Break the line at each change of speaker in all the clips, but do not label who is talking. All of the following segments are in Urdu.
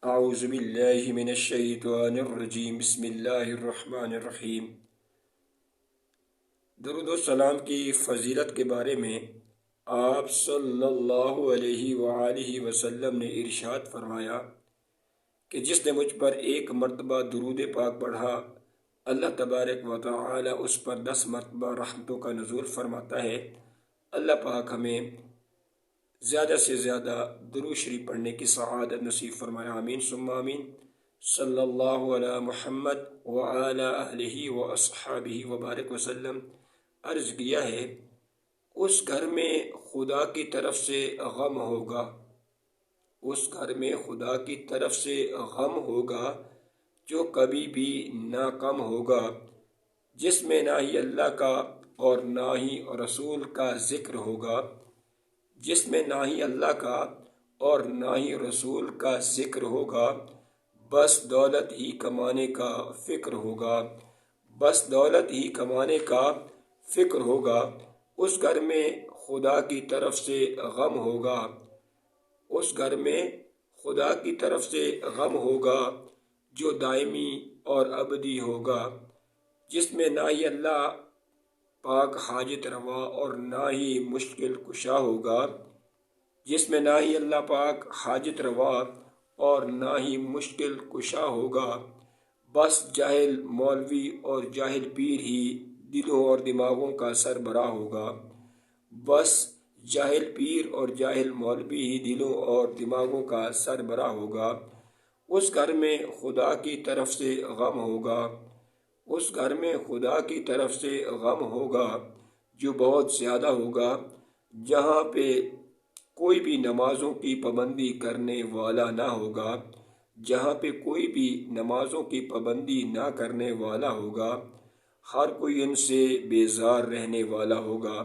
اعوذ باللہ من الشیطان الرجیم بسم اللہ الرحمن الرحیم۔ درود و سلام کی فضیلت کے بارے میں آپ صلی اللہ علیہ وآلہ وسلم نے ارشاد فرمایا کہ جس نے مجھ پر ایک مرتبہ درود پاک پڑھا، اللہ تبارک و تعالی اس پر 10 مرتبہ رحمتوں کا نزول فرماتا ہے۔ اللہ پاک ہمیں زیادہ سے زیادہ درود شریف پڑھنے کی سعادت نصیب فرمایا، آمین ثم آمین۔ صلی اللہ علی محمد وعلی آلہ واصحابہ وبارک وسلم۔ عرض کیا ہے، اس گھر میں خدا کی طرف سے غم ہوگا، اس گھر میں خدا کی طرف سے غم ہوگا جو کبھی بھی نہ کم ہوگا، جس میں نہ ہی اللہ کا اور نہ ہی رسول کا ذکر ہوگا، جس میں نہ ہی اللہ کا اور نہ ہی رسول کا ذکر ہوگا، بس دولت ہی کمانے کا فکر ہوگا، بس دولت ہی کمانے کا فکر ہوگا۔ اس گھر میں خدا کی طرف سے غم ہوگا، اس گھر میں خدا کی طرف سے غم ہوگا جو دائمی اور ابدی ہوگا، جس میں نہ ہی اللہ پاک حاجت روا اور نہ ہی مشکل کشا ہوگا، جس میں نہ ہی اللہ پاک حاجت روا اور نہ ہی مشکل کشا ہوگا، بس جاہل مولوی اور جاہل پیر ہی دلوں اور دماغوں کا سربراہ ہوگا، بس جاہل پیر اور جاہل مولوی ہی دلوں اور دماغوں کا سربراہ ہوگا۔ اس گھر میں خدا کی طرف سے غم ہوگا، اس گھر میں خدا کی طرف سے غم ہوگا جو بہت زیادہ ہوگا، جہاں پہ کوئی بھی نمازوں کی پابندی کرنے والا نہ ہوگا، جہاں پہ کوئی بھی نمازوں کی پابندی نہ کرنے والا ہوگا، ہر کوئی ان سے بیزار رہنے والا ہوگا،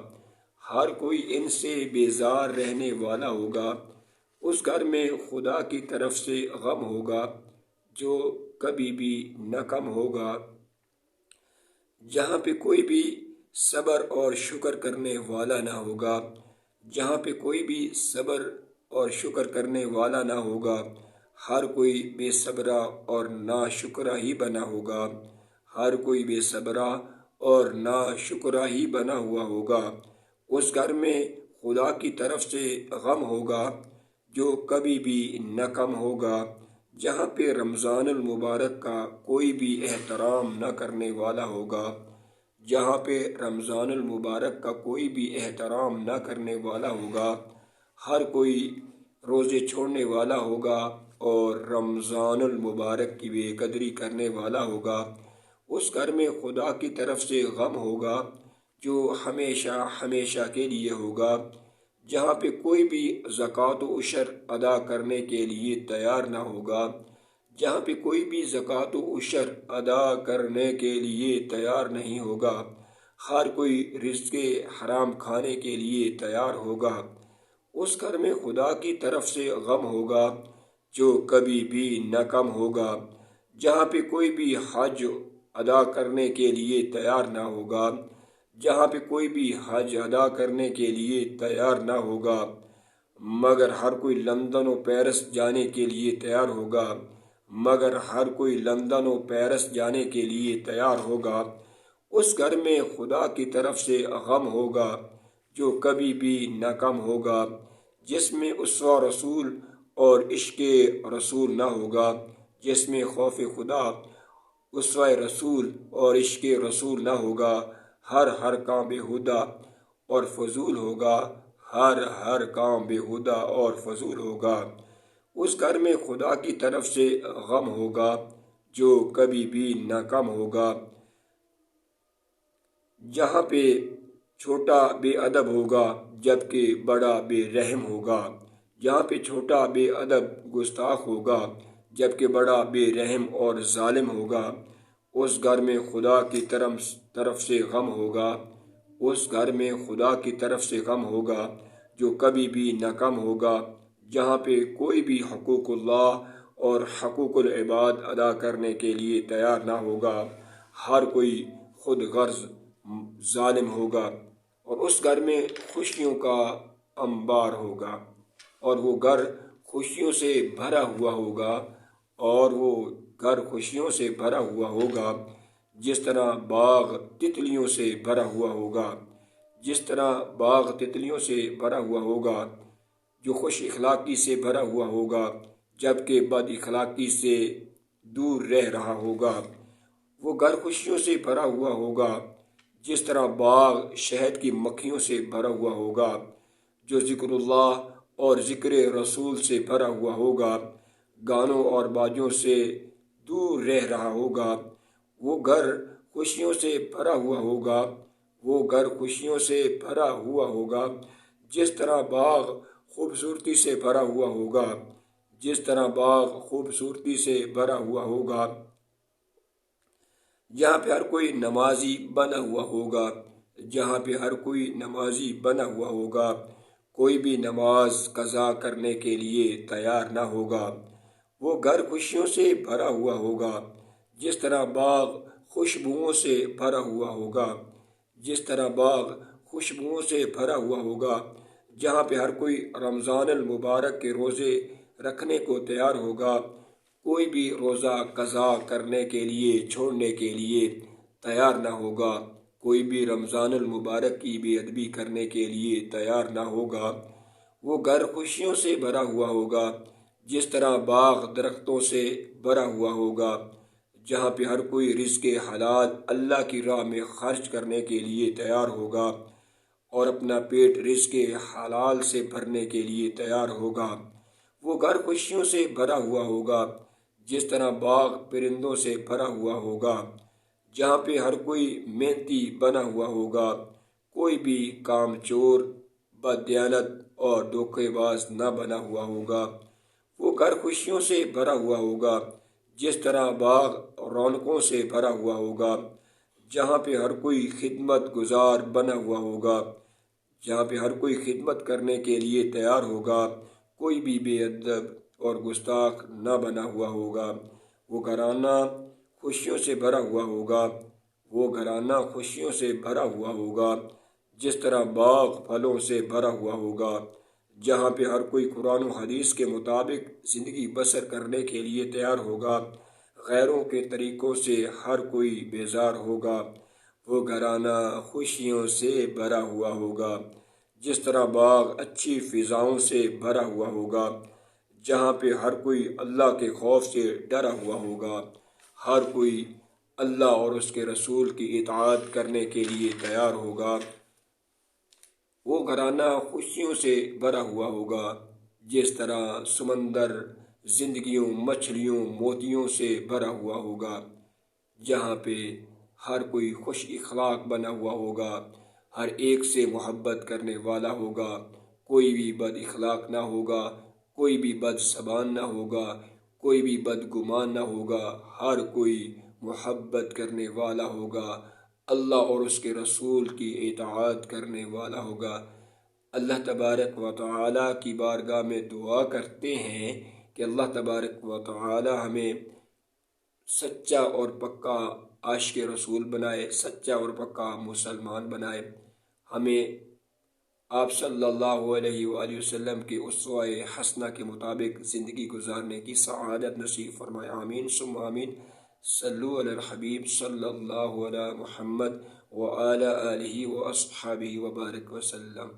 ہر کوئی ان سے بیزار رہنے والا ہوگا۔ اس گھر میں خدا کی طرف سے غم ہوگا جو کبھی بھی نہ کم ہوگا، جہاں پہ کوئی بھی صبر اور شکر کرنے والا نہ ہوگا، جہاں پہ کوئی بھی صبر اور شکر کرنے والا نہ ہوگا، ہر کوئی بے صبرا اور نا شکرا ہی بنا ہوگا، ہر کوئی بے صبرا اور نا شکرا ہی بنا ہوا ہوگا۔ اس گھر میں خدا کی طرف سے غم ہوگا جو کبھی بھی نہ کم ہوگا، جہاں پہ رمضان المبارک کا کوئی بھی احترام نہ کرنے والا ہوگا، جہاں پہ رمضان المبارک کا کوئی بھی احترام نہ کرنے والا ہوگا، ہر کوئی روزے چھوڑنے والا ہوگا اور رمضان المبارک کی بے قدری کرنے والا ہوگا۔ اس گھر میں خدا کی طرف سے غم ہوگا جو ہمیشہ ہمیشہ کے لیے ہوگا، جہاں پہ کوئی بھی زکوٰۃ و عشر ادا کرنے کے لیے تیار نہ ہوگا، جہاں پہ کوئی بھی زکوٰۃ و عشر ادا کرنے کے لیے تیار نہیں ہوگا، ہر کوئی رزق حرام کھانے کے لیے تیار ہوگا۔ اس گھر میں خدا کی طرف سے غم ہوگا جو کبھی بھی نہ کم ہوگا، جہاں پہ کوئی بھی حج ادا کرنے کے لیے تیار نہ ہوگا، جہاں پہ کوئی بھی حج ادا کرنے کے لیے تیار نہ ہوگا، مگر ہر کوئی لندن و پیرس جانے کے لیے تیار ہوگا، مگر ہر کوئی لندن و پیرس جانے کے لیے تیار ہوگا۔ اس گھر میں خدا کی طرف سے غم ہوگا جو کبھی بھی نہ کم ہوگا، جس میں اسوہ رسول اور عشق رسول نہ ہوگا، جس میں خوف خدا، اسوہ رسول اور عشق رسول نہ ہوگا، ہر کام بےہودہ اور فضول ہوگا، ہر کام بےہودہ اور فضول ہوگا۔ اس گھر میں خدا کی طرف سے غم ہوگا جو کبھی بھی نہ کم ہوگا، جہاں پہ چھوٹا بے ادب ہوگا جبکہ بڑا بے رحم ہوگا، جہاں پہ چھوٹا بے ادب گستاخ ہوگا جبکہ بڑا بے رحم اور ظالم ہوگا۔ اس گھر میں خدا کی طرف سے غم ہوگا، اس گھر میں خدا کی طرف سے غم ہوگا جو کبھی بھی نہ کم ہوگا، جہاں پہ کوئی بھی حقوق اللہ اور حقوق العباد ادا کرنے کے لیے تیار نہ ہوگا، ہر کوئی خود غرض ظالم ہوگا، اور اس گھر میں خوشیوں کا انبار ہوگا اور وہ گھر خوشیوں سے بھرا ہوا ہوگا، اور وہ گھر خوشیوں سے بھرا ہوا ہوگا جس طرح باغ تتلیوں سے بھرا ہوا ہوگا، جس طرح باغ تتلیوں سے بھرا ہوا ہوگا، جو خوش اخلاقی سے بھرا ہوا ہوگا جبکہ بد اخلاقی سے دور رہ رہا ہوگا۔ وہ گھر خوشیوں سے بھرا ہوا ہوگا جس طرح باغ شہد کی مکھیوں سے بھرا ہوا ہوگا، جو ذکر اللہ اور ذکر رسول سے بھرا ہوا ہوگا، گانوں اور باجوں سے دور رہ رہا ہوگا۔ وہ گھر خوشیوں سے بھرا ہوا ہوگا، وہ گھر خوشیوں سے بھرا ہوا ہوگا جس طرح باغ خوبصورتی سے بھرا ہوا ہوگا، جس طرح باغ خوبصورتی سے بھرا ہوا ہوگا، جہاں پہ ہر کوئی نمازی بنا ہوا ہوگا، جہاں پہ ہر کوئی نمازی بنا ہوا ہوگا، کوئی بھی نماز قضا کرنے کے لیے تیار نہ ہوگا۔ وہ گھر خوشیوں سے بھرا ہوا ہوگا جس طرح باغ خوشبوؤں سے بھرا ہوا ہوگا، جس طرح باغ خوشبوؤں سے بھرا ہوا ہوگا، جہاں پہ ہر کوئی رمضان المبارک کے روزے رکھنے کو تیار ہوگا، کوئی بھی روزہ قضا کرنے کے لیے چھوڑنے کے لیے تیار نہ ہوگا، کوئی بھی رمضان المبارک کی بے ادبی کرنے کے لیے تیار نہ ہوگا۔ وہ گھر خوشیوں سے بھرا ہوا ہوگا جس طرح باغ درختوں سے بھرا ہوا ہوگا، جہاں پہ ہر کوئی رزق حلال اللہ کی راہ میں خرچ کرنے کے لیے تیار ہوگا اور اپنا پیٹ رزق حلال سے بھرنے کے لیے تیار ہوگا۔ وہ گھر خوشیوں سے بھرا ہوا ہوگا جس طرح باغ پرندوں سے بھرا ہوا ہوگا، جہاں پہ ہر کوئی محنتی بنا ہوا ہوگا، کوئی بھی کام چور، بددیانت اور دھوکے باز نہ بنا ہوا ہوگا۔ وہ گھر خوشیوں سے بھرا ہوا ہوگا جس طرح باغ رونقوں سے بھرا ہوا ہوگا، جہاں پہ ہر کوئی خدمت گزار بنا ہوا ہوگا، جہاں پہ ہر کوئی خدمت کرنے کے لیے تیار ہوگا، کوئی بھی بے ادب اور گستاخ نہ بنا ہوا ہوگا۔ وہ گھرانہ خوشیوں سے بھرا ہوا ہوگا، وہ گھرانہ خوشیوں سے بھرا ہوا ہوگا جس طرح باغ پھلوں سے بھرا ہوا ہوگا، جہاں پہ ہر کوئی قرآن و حدیث کے مطابق زندگی بسر کرنے کے لیے تیار ہوگا، غیروں کے طریقوں سے ہر کوئی بیزار ہوگا۔ وہ گھرانہ خوشیوں سے بھرا ہوا ہوگا جس طرح باغ اچھی فضاؤں سے بھرا ہوا ہوگا، جہاں پہ ہر کوئی اللہ کے خوف سے ڈرا ہوا ہوگا، ہر کوئی اللہ اور اس کے رسول کی اطاعت کرنے کے لیے تیار ہوگا۔ وہ گھرانہ خوشیوں سے بھرا ہوا ہوگا جس طرح سمندر زندگیوں، مچھلیوں، موتیوں سے بھرا ہوا ہوگا، جہاں پہ ہر کوئی خوش اخلاق بنا ہوا ہوگا، ہر ایک سے محبت کرنے والا ہوگا، کوئی بھی بد اخلاق نہ ہوگا، کوئی بھی بد زبان نہ ہوگا، کوئی بھی بدگمان نہ ہوگا، ہر کوئی محبت کرنے والا ہوگا، اللہ اور اس کے رسول کی اطاعت کرنے والا ہوگا۔ اللہ تبارک و تعالیٰ کی بارگاہ میں دعا کرتے ہیں کہ اللہ تبارک و تعالیٰ ہمیں سچا اور پکا عاشق رسول بنائے، سچا اور پکا مسلمان بنائے، ہمیں آپ صلی اللہ علیہ وآلہ وسلم کے اسوہ حسنہ کے مطابق زندگی گزارنے کی سعادت نصیب فرمائے، آمین ثم آمین۔ صلو علی الحبیب صلی اللہ علی محمد وعلی آلہ واصحابہ وبارک وسلم۔